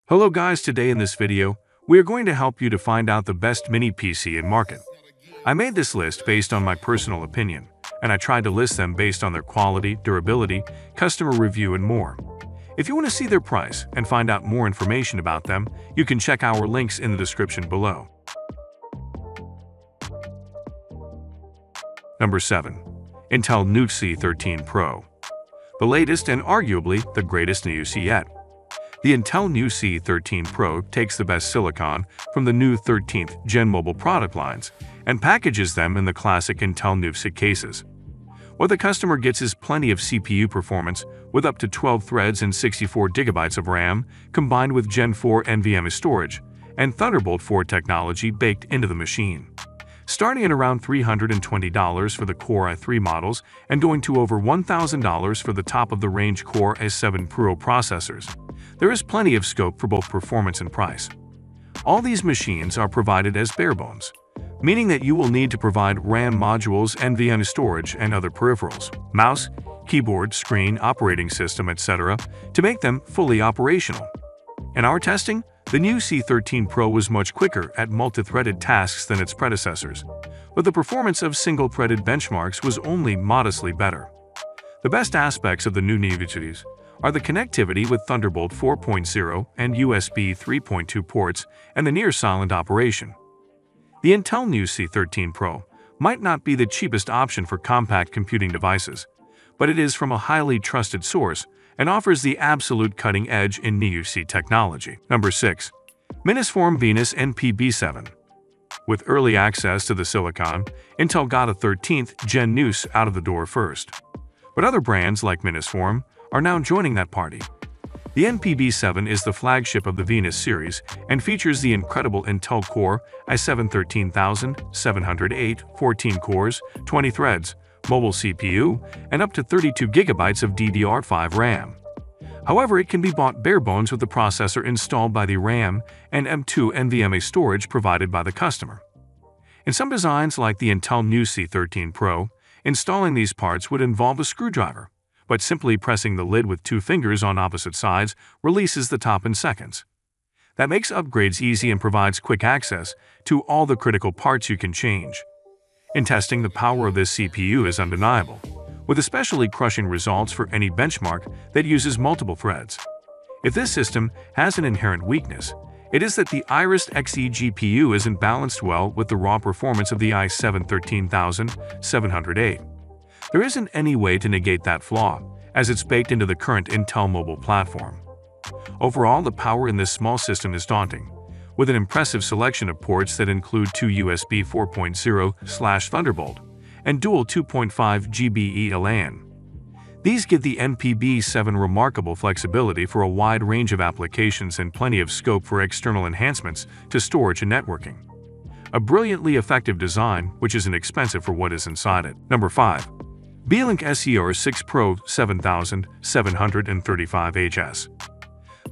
Hello guys, today in this video, we are going to help you to find out the best mini PC in market. I made this list based on my personal opinion, and I tried to list them based on their quality, durability, customer review, and more. If you want to see their price and find out more information about them, you can check our links in the description below. Number 7. Intel NUC 13 Pro. The latest and arguably the greatest NUC yet. The Intel NUC 13 Pro takes the best silicon from the new 13th Gen mobile product lines and packages them in the classic Intel NUC cases. What the customer gets is plenty of CPU performance with up to 12 threads and 64 GB of RAM combined with Gen 4 NVMe storage and Thunderbolt 4 technology baked into the machine. Starting at around $320 for the Core i3 models and going to over $1,000 for the top-of-the-range Core i7 Pro processors, there is plenty of scope for both performance and price. All these machines are provided as barebones, meaning that you will need to provide RAM modules, NVMe storage, and other peripherals, mouse, keyboard, screen, operating system, etc., to make them fully operational. In our testing, the NUC 13 Pro was much quicker at multi-threaded tasks than its predecessors, but the performance of single-threaded benchmarks was only modestly better. The best aspects of the new NUCs are the connectivity with Thunderbolt 4.0 and USB 3.2 ports and the near-silent operation. The Intel NUC 13 Pro might not be the cheapest option for compact computing devices, but it is from a highly trusted source and offers the absolute cutting edge in NUC technology. Number 6. Minisform Venus NPB7. With early access to the silicon, Intel got a 13th Gen NUC out of the door first. But other brands like Minisform are now joining that party. The NPB7 is the flagship of the Venus series and features the incredible Intel Core i7 13708, 14 cores, 20 threads, mobile CPU, and up to 32 GB of DDR5 RAM. However, it can be bought bare bones with the processor installed by the RAM and M2 NVMe storage provided by the customer. In some designs like the Intel NUC 13 Pro, installing these parts would involve a screwdriver, but simply pressing the lid with 2 fingers on opposite sides releases the top in seconds. That makes upgrades easy and provides quick access to all the critical parts you can change. In testing, the power of this CPU is undeniable, with especially crushing results for any benchmark that uses multiple threads. If this system has an inherent weakness, it is that the Iris Xe GPU isn't balanced well with the raw performance of the i7 13708. There isn't any way to negate that flaw, as it's baked into the current Intel mobile platform. Overall, the power in this small system is daunting, with an impressive selection of ports that include 2 USB 4.0/Thunderbolt and dual 2.5 GB LAN. These give the NPB7 remarkable flexibility for a wide range of applications and plenty of scope for external enhancements to storage and networking. A brilliantly effective design, which is inexpensive for what is inside it. Number 5. Beelink SER6 Pro 7735HS.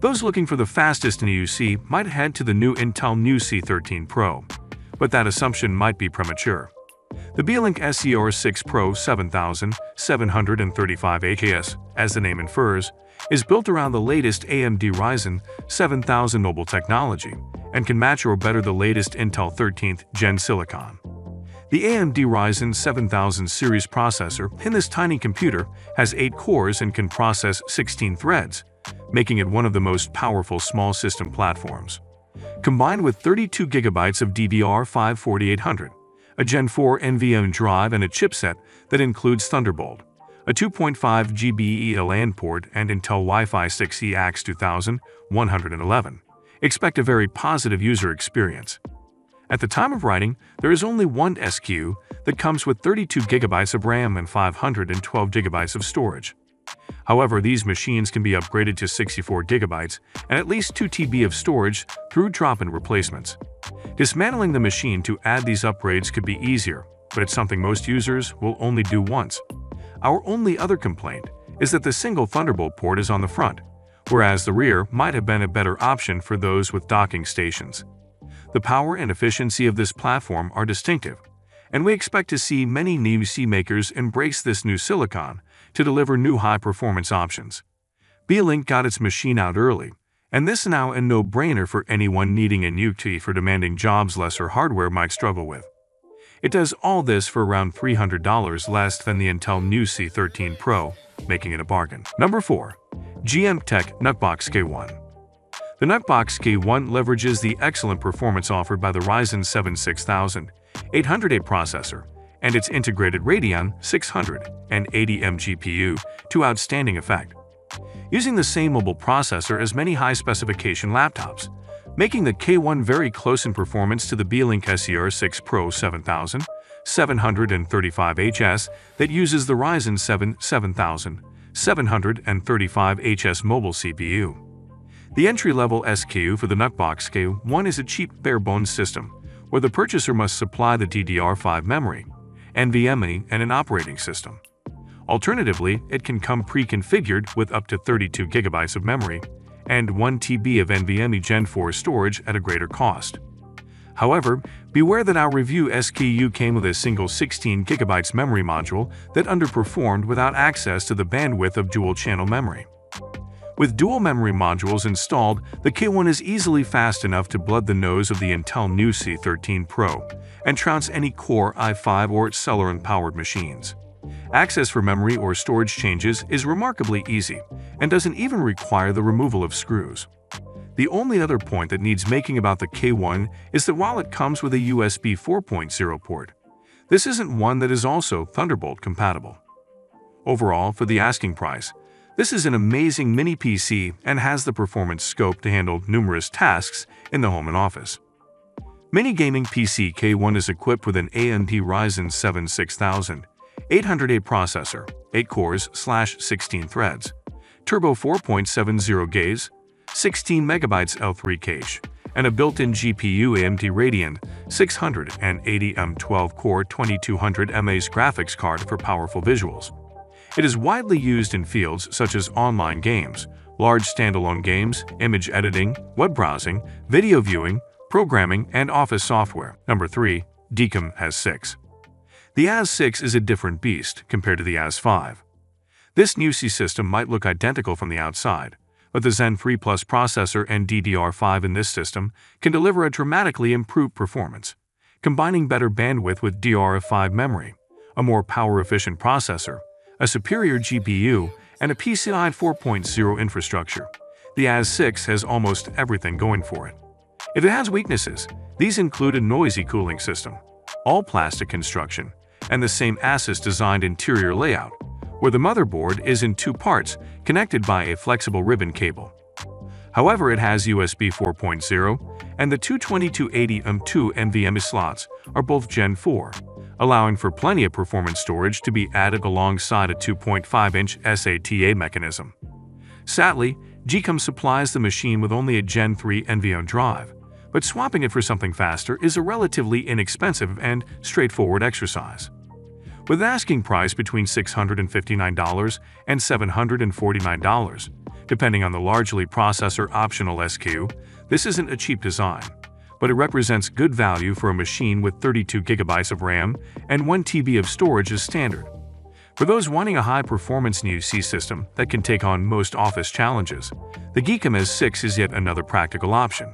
Those looking for the fastest NUC might head to the new Intel NUC 13 Pro, but that assumption might be premature. The Beelink SER6 Pro 7735HS, as the name infers, is built around the latest AMD Ryzen 7000 mobile technology and can match or better the latest Intel 13th Gen silicon. The AMD Ryzen 7000 series processor in this tiny computer has 8 cores and can process 16 threads, making it one of the most powerful small system platforms. Combined with 32 GB of DDR5 4800, a Gen 4 NVMe drive and a chipset that includes Thunderbolt, a 2.5 GB LAN port, and Intel Wi-Fi 6E AX 2111, expect a very positive user experience. At the time of writing, there is only one SKU that comes with 32 GB of RAM and 512 GB of storage. However, these machines can be upgraded to 64 GB and at least 2 TB of storage through drop-in replacements. Dismantling the machine to add these upgrades could be easier, but it's something most users will only do once. Our only other complaint is that the single Thunderbolt port is on the front, whereas the rear might have been a better option for those with docking stations. The power and efficiency of this platform are distinctive, and we expect to see many NUC makers embrace this new silicon to deliver new high-performance options. Beelink got its machine out early, And this is now a no-brainer for anyone needing a new key for demanding jobs lesser hardware might struggle with. It does all this for around $300 less than the Intel New C13 Pro, making it a bargain. Number 4. GM Tech Nutbox K1. The Nutbox K1 leverages the excellent performance offered by the Ryzen 7 6800A processor and its integrated Radeon 680M GPU to outstanding effect. Using the same mobile processor as many high-specification laptops, making the K1 very close in performance to the Beelink SER6 Pro 7735HS that uses the Ryzen 7 7735HS mobile CPU. The entry-level SKU for the Nutbox K1 is a cheap bare-bones system, where the purchaser must supply the DDR5 memory, NVMe, and an operating system. Alternatively, it can come pre-configured with up to 32 GB of memory and 1 TB of NVMe Gen 4 storage at a greater cost. However, beware that our review SKU came with a single 16 GB memory module that underperformed without access to the bandwidth of dual-channel memory. With dual memory modules installed, the K1 is easily fast enough to blood the nose of the Intel New C13 Pro and trounce any Core i5 or Celeron-powered machines. Access for memory or storage changes is remarkably easy and doesn't even require the removal of screws. The only other point that needs making about the K1 is that while it comes with a USB 4.0 port, this isn't one that is also Thunderbolt compatible. Overall, for the asking price, this is an amazing mini PC and has the performance scope to handle numerous tasks in the home and office. Mini Gaming PC K1 is equipped with an AMD Ryzen 7 6800A processor, 8 cores / 16 threads, Turbo 4.70 GHz, 16 MB L3 cache, and a built-in GPU AMD Radeon 680M 12-core 2200 mAh graphics card for powerful visuals. It is widely used in fields such as online games, large standalone games, image editing, web browsing, video viewing, programming, and office software. Number 3. DCOM AS6. The AS6 is a different beast compared to the AS5. This new C system might look identical from the outside, but the Zen 3 Plus processor and DDR5 in this system can deliver a dramatically improved performance, combining better bandwidth with DDR5 memory, a more power-efficient processor, a superior GPU, and a PCIe 4.0 infrastructure. The AS6 has almost everything going for it. If it has weaknesses, these include a noisy cooling system, all-plastic construction, and the same ASUS-designed interior layout, where the motherboard is in 2 parts connected by a flexible ribbon cable. However, it has USB 4.0, and the 22280M2 NVMe slots are both Gen 4, allowing for plenty of performance storage to be added alongside a 2.5-inch SATA mechanism. Sadly, GCOM supplies the machine with only a Gen 3 NVMe drive, but swapping it for something faster is a relatively inexpensive and straightforward exercise. With an asking price between $659 and $749, depending on the largely processor-optional SKU, this isn't a cheap design, but it represents good value for a machine with 32 GB of RAM and 1 TB of storage as standard. For those wanting a high-performance new C system that can take on most office challenges, the DCOM AS6 is yet another practical option.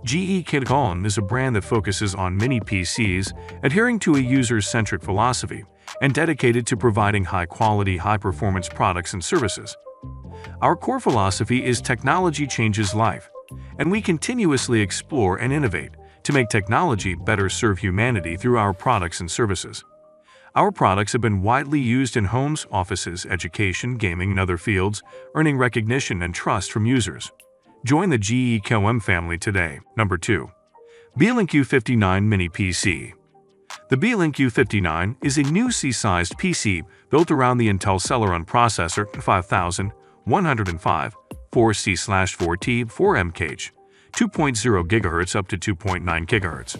GE Kitcon is a brand that focuses on mini PCs, adhering to a user-centric philosophy and dedicated to providing high-quality, high-performance products and services. Our core philosophy is technology changes life, and we continuously explore and innovate to make technology better serve humanity through our products and services. Our products have been widely used in homes, offices, education, gaming, and other fields, earning recognition and trust from users. Join the GE Kitcon family today. Number 2. Beelink U59 Mini PC. The Beelink U59 is a new C-sized PC built around the Intel Celeron processor 5105 4C/4T 4M-cache, 2.0 GHz up to 2.9 GHz.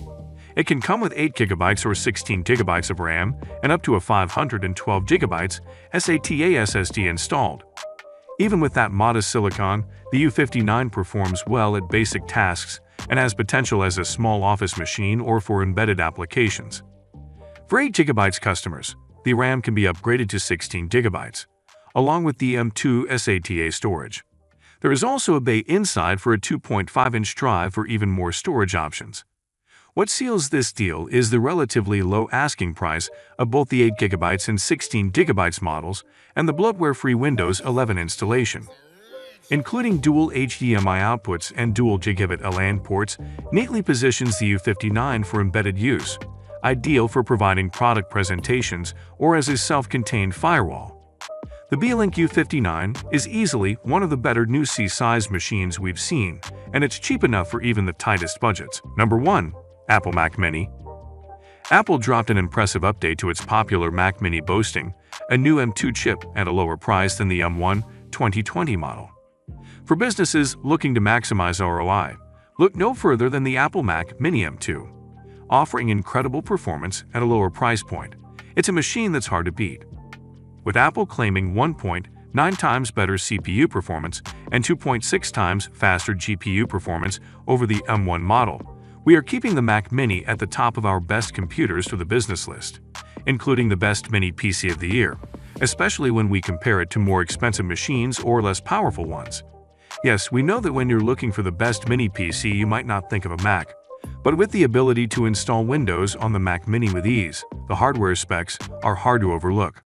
It can come with 8 GB or 16 GB of RAM and up to a 512 GB SATA SSD installed. Even with that modest silicon, the U59 performs well at basic tasks and has potential as a small office machine or for embedded applications. For 8 GB customers, the RAM can be upgraded to 16 GB, along with the M2 SATA storage. There is also a bay inside for a 2.5-inch drive for even more storage options. What seals this deal is the relatively low asking price of both the 8GB and 16GB models and the bloatware-free Windows 11 installation. Including dual HDMI outputs and dual gigabit LAN ports, neatly positions the U59 for embedded use, ideal for providing product presentations or as a self-contained firewall. The Beelink U59 is easily one of the better new C-size machines we've seen, and it's cheap enough for even the tightest budgets. Number 1. Apple Mac Mini. Apple dropped an impressive update to its popular Mac Mini, boasting a new M2 chip at a lower price than the M1 2020 model. For businesses looking to maximize ROI, look no further than the Apple Mac Mini M2. Offering incredible performance at a lower price point, it's a machine that's hard to beat. With Apple claiming 1.9 times better CPU performance and 2.6 times faster GPU performance over the M1 model, we are keeping the Mac Mini at the top of our best computers for the business list, including the best mini PC of the year, especially when we compare it to more expensive machines or less powerful ones. Yes, we know that when you're looking for the best mini PC, you might not think of a Mac, but with the ability to install Windows on the Mac Mini with ease, the hardware specs are hard to overlook.